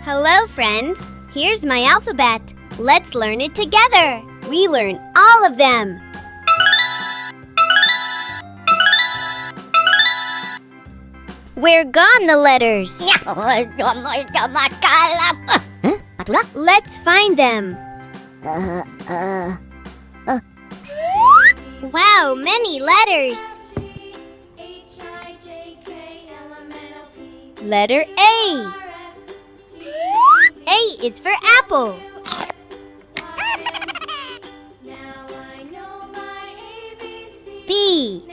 Hello, friends. Here's my alphabet. Let's learn it together. We learn all of them. Where gone the letters? Let's find them. Wow, many letters. Letter A. A is for apple. B.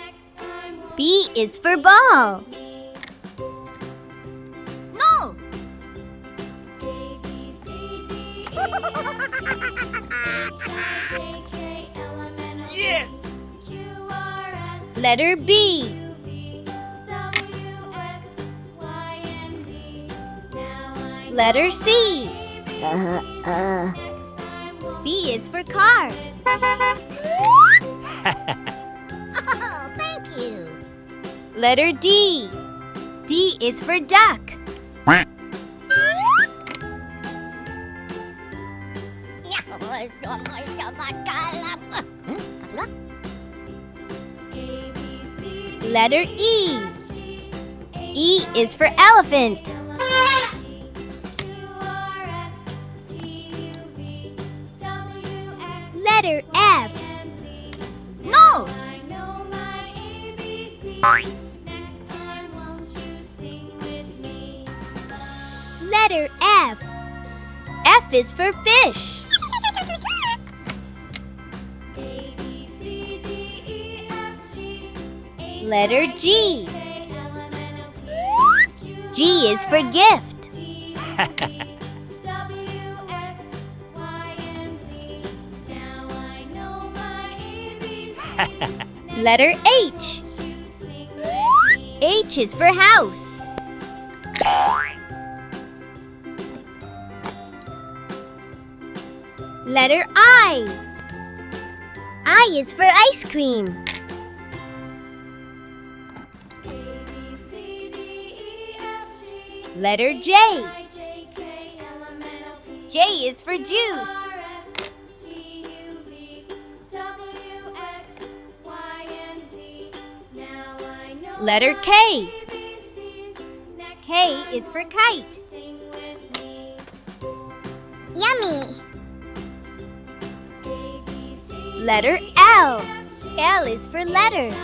B is for ball. No. Yes. Letter B. Letter C. C is for car. Oh, thank you. Letter D. D is for duck. Letter E. E is for elephant. Letter F. No! Letter F. F is for fish. Letter G. G is for gift. Letter H. H is for house. Letter I. I is for ice cream. Letter J. J is for juice. Letter K. K is for kite. Yummy. Letter L. L is for letter.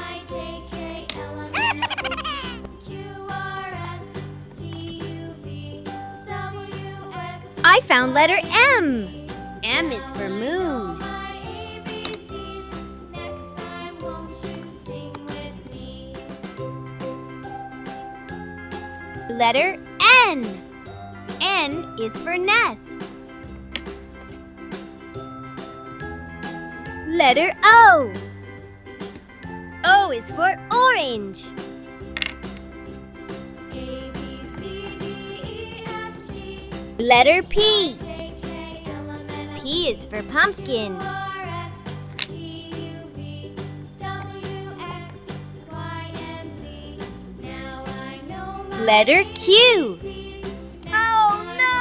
I found letter M. M is for moon. Letter N. N is for nest. Letter O. O is for orange. Letter P. P is for pumpkin. Letter Q. Oh, no!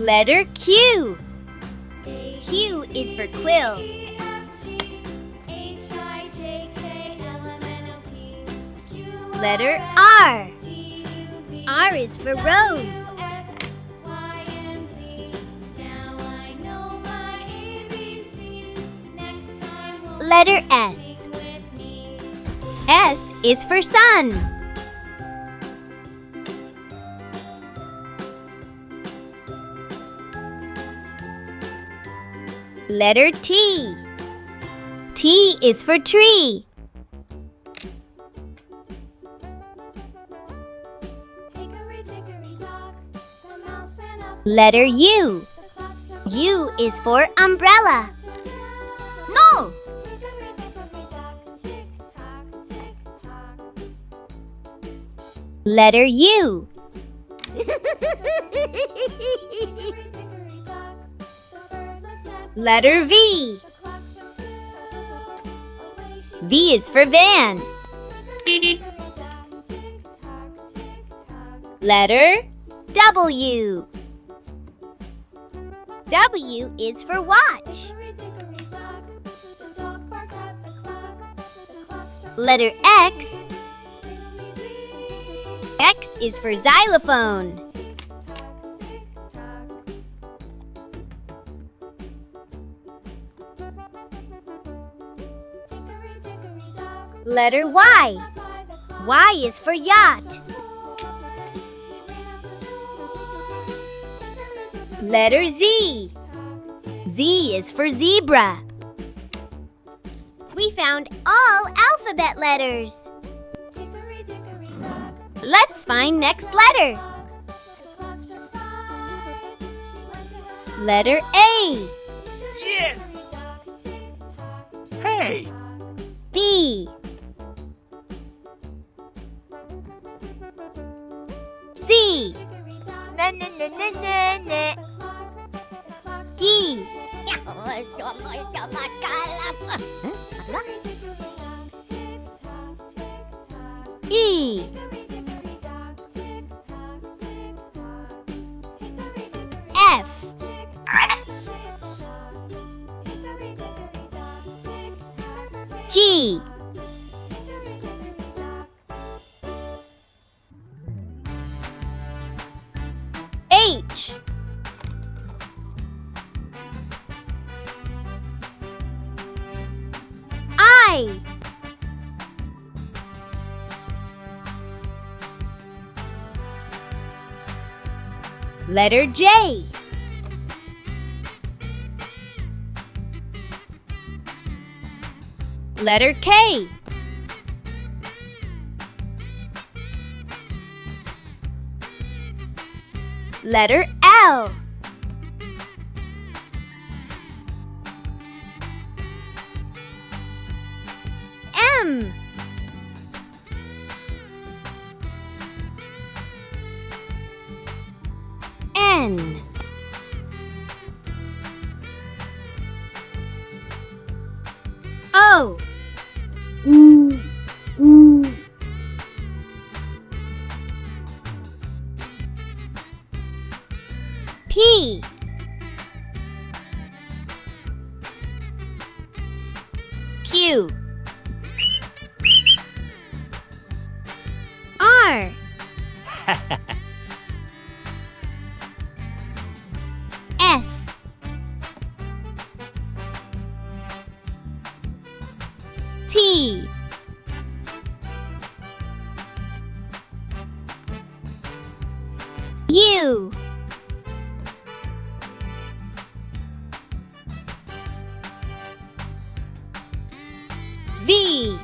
Letter Q. Q is for quill. Letter R. R is for rose. Letter S. S is for sun. Letter T. T is for tree. Letter U. U is for umbrella. No! Letter U. Letter V. V is for van. Letter W. W is for watch. Letter X. X is for xylophone. Letter Y. Y is for yacht. Letter Z. Z is for zebra. We found all alphabet letters. Let's find next letter. Letter A. Yes! Hey! B. C. Na na na na na na. D. E. F. G. H. I. Letter J. Letter K. Letter L. M. N. O. P. Q. R. S. T. U. V.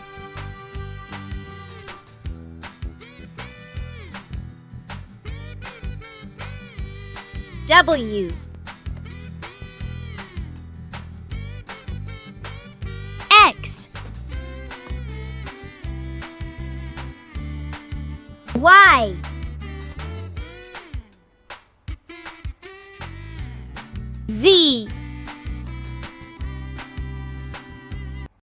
W. X. Y. Z.